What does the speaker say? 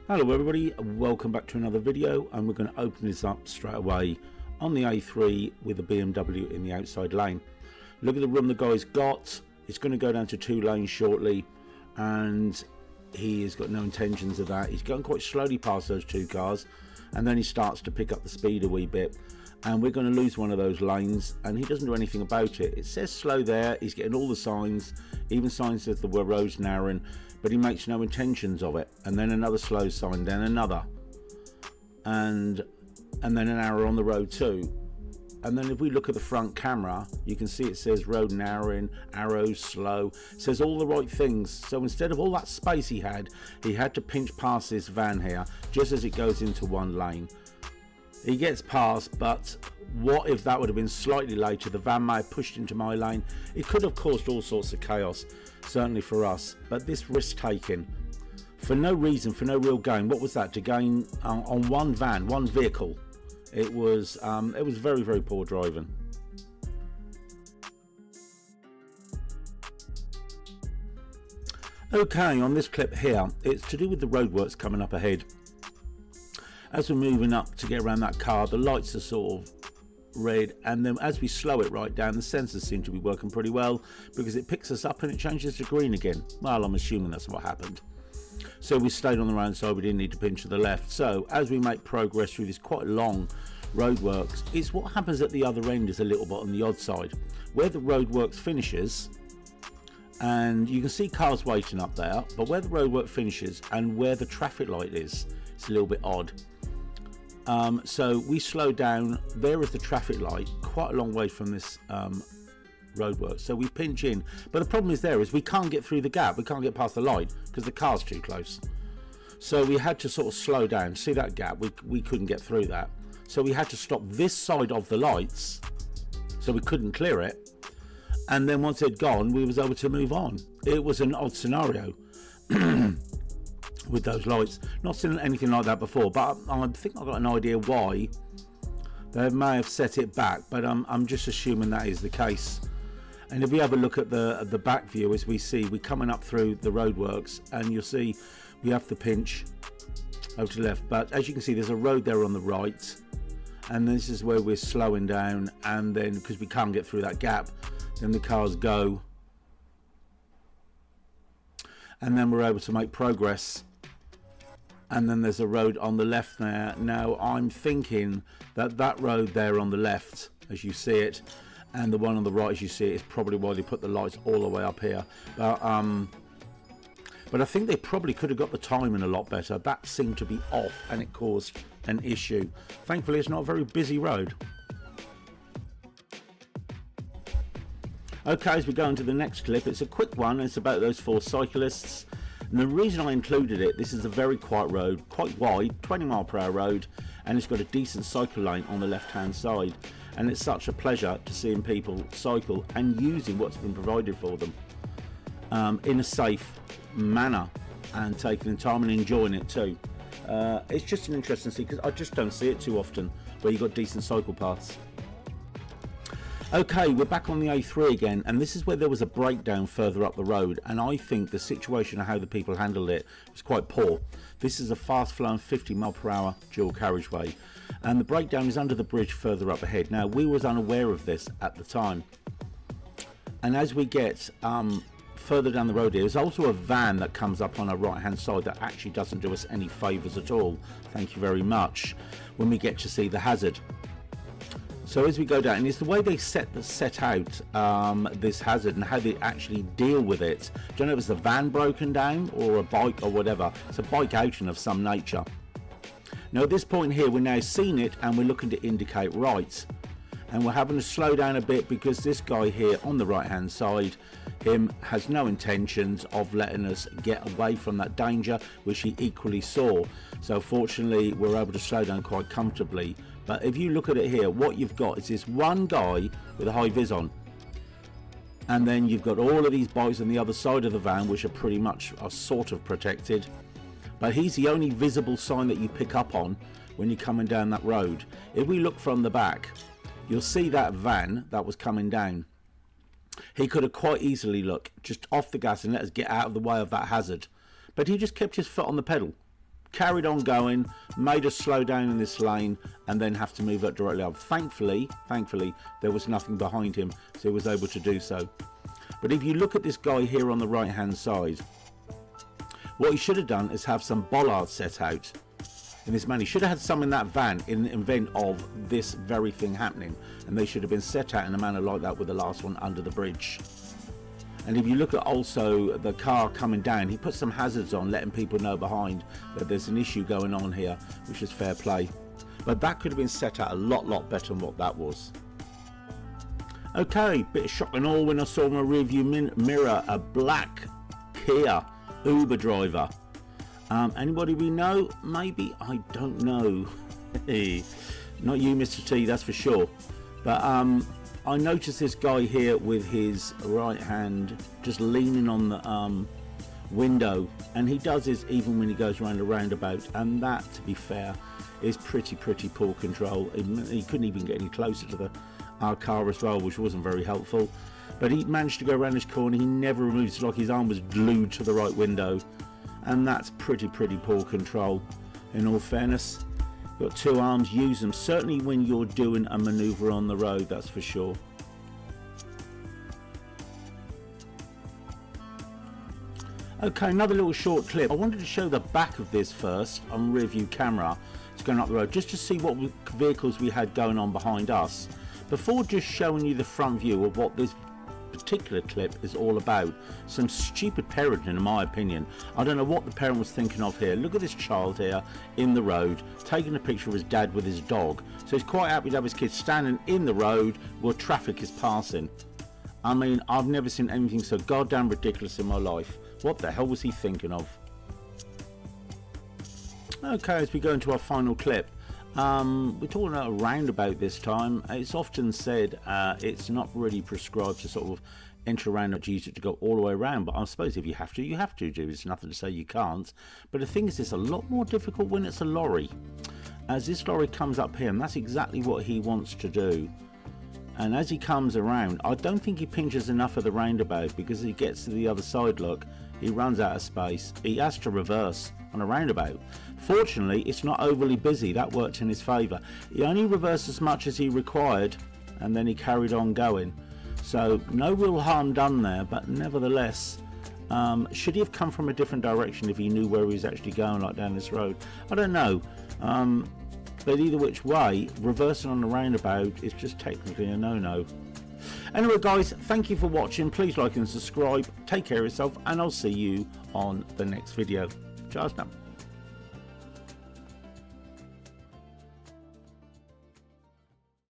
Hello everybody, welcome back to another video, and we're going to open this up straight away on the A3 with a BMW in the outside lane. Look at the room the guy's got. It's going to go down to 2 lanes shortly, and he has got no intentions of that. He's going quite slowly past those 2 cars, and then he starts to pick up the speed a wee bit, and we're going to lose one of those lanes, and he doesn't do anything about it. It says slow there. He's getting all the signs, even signs that the road's narrowing, but he makes no intentions of it. And then another slow sign, then another, and then an arrow on the road too. And then if we look at the front camera, you can see it says road narrowing, arrows, slow. It says all the right things. So instead of all that space he had to pinch past this van here just as it goes into 1 lane. He gets past, but what if that would have been slightly later? The van may have pushed into my lane. It could have caused all sorts of chaos, certainly for us. But this risk taking for no reason, for no real gain. What was that? To gain on one van, one vehicle. It was very, very poor driving. Okay, on this clip here, it's to do with the roadworks coming up ahead. As we're moving up to get around that car, the lights are sort of red, and then as we slow it right down, the sensors seem to be working pretty well because it picks us up and it changes to green again. Well, I'm assuming that's what happened. So we stayed on the right side, we didn't need to pinch to the left. So as we make progress through this quite long roadworks, it's what happens at the other end is a little bit on the odd side. Where the roadworks finishes, and you can see cars waiting up there, but where the roadwork finishes and where the traffic light is, it's a little bit odd. So we slow down. There is the traffic light, quite a long way from this roadwork. So we pinch in, but the problem is we can't get through the gap. We can't get past the light because the car's too close. So we had to sort of slow down. See that gap? We couldn't get through that. So we had to stop this side of the lights, so we couldn't clear it. And then once it'd gone, we was able to move on. It was an odd scenario. With those lights, not seen anything like that before, but I think I've got an idea why they may have set it back, but I'm just assuming that is the case. And if we have a look at the back view, as we see, we're coming up through the roadworks, and you'll see we have to pinch over to the left, but as you can see, there's a road there on the right, and this is where we're slowing down, and then because we can't get through that gap, then the cars go, and then we're able to make progress. And then there's a road on the left there. Now I'm thinking that road there on the left, as you see it, and the one on the right as you see it, is probably why they put the lights all the way up here. But I think they probably could have got the timing a lot better. That seemed to be off, and it caused an issue. Thankfully, it's not a very busy road. Okay, as we go into the next clip, it's a quick one. It's about those 4 cyclists. And the reason I included it, this is a very quiet road, quite wide, 20-mile-per-hour road, and it's got a decent cycle lane on the left-hand side. And it's such a pleasure to seeing people cycle and using what's been provided for them in a safe manner, and taking the time and enjoying it too. It's just an interesting thing because I just don't see it too often where you've got decent cycle paths. Okay, we're back on the A3 again, and this is where there was a breakdown further up the road, and I think the situation and how the people handled it was quite poor. This is a fast-flowing 50-mile-per-hour dual carriageway, and the breakdown is under the bridge further up ahead. Now, we was unaware of this at the time, and as we get further down the road here, there's also a van that comes up on our right-hand side that actually doesn't do us any favours at all. Thank you very much. When we get to see the hazard. So as we go down, and it's the way they set out this hazard and how they actually deal with it. Don't know if it's a van broken down or a bike or whatever. It's a bike outing of some nature. Now at this point here, we're now seeing it and we're looking to indicate right. And we're having to slow down a bit because this guy here on the right hand side, him has no intentions of letting us get away from that danger, which he equally saw. So fortunately we're able to slow down quite comfortably. But if you look at it here, what you've got is this one guy with a high vis on, and then you've got all of these bikes on the other side of the van, which are sort of protected, but he's the only visible sign that you pick up on when you're coming down that road. If we look from the back, you'll see that van that was coming down. He could have quite easily, look, just off the gas and let us get out of the way of that hazard, but he just kept his foot on the pedal, carried on going, made us slow down in this lane and then have to move up directly up. Thankfully there was nothing behind him, so he was able to do so. But if you look at this guy here on the right hand side, what he should have done is have some bollards set out in this man. He should have had some in that van in the event of this very thing happening, and they should have been set out in a manner like that with the last one under the bridge. And if you look at also the car coming down, he put some hazards on, letting people know behind that there's an issue going on here, which is fair play. But that could have been set out a lot better than what that was. Okay, bit of shock and awe when I saw my rearview mirror a black Kia Uber driver. Anybody we know? Maybe, I don't know. Not you, Mr. T, that's for sure. But I noticed this guy here with his right hand just leaning on the window, and he does this even when he goes around a roundabout, and that, to be fair, is pretty poor control. He couldn't even get any closer to our car as well, which wasn't very helpful. But he managed to go around this corner. He never removed it, like his arm was glued to the right window, and that's pretty poor control. In all fairness, got two arms, use them, certainly when you're doing a maneuver on the road, that's for sure. Okay, another little short clip. I wanted to show the back of this first on rear view camera. It's going up the road just to see what vehicles we had going on behind us, before just showing you the front view of what this particular clip is all about. Some stupid parenting, in my opinion. I don't know what the parent was thinking of here. Look at this child here in the road taking a picture of his dad with his dog. So he's quite happy to have his kid standing in the road where traffic is passing. I mean, I've never seen anything so goddamn ridiculous in my life. What the hell was he thinking of? Okay, as we go into our final clip, we're talking about a roundabout this time. It's often said it's not really prescribed to sort of enter around or use it to go all the way around, but I suppose if you have to, you have to do. It's nothing to say you can't. But the thing is, it's a lot more difficult when it's a lorry. As this lorry comes up here, and that's exactly what he wants to do. And as he comes around, I don't think he pinches enough of the roundabout, because as he gets to the other side, look, he runs out of space. He has to reverse on a roundabout. Fortunately, it's not overly busy. That worked in his favour. He only reversed as much as he required, and then he carried on going. So no real harm done there, but nevertheless, should he have come from a different direction if he knew where he was actually going, like down this road? I don't know. But either which way, reversing on the roundabout is just technically a no-no. Anyway guys, thank you for watching. Please like and subscribe. Take care of yourself, and I'll see you on the next video. Cheers now.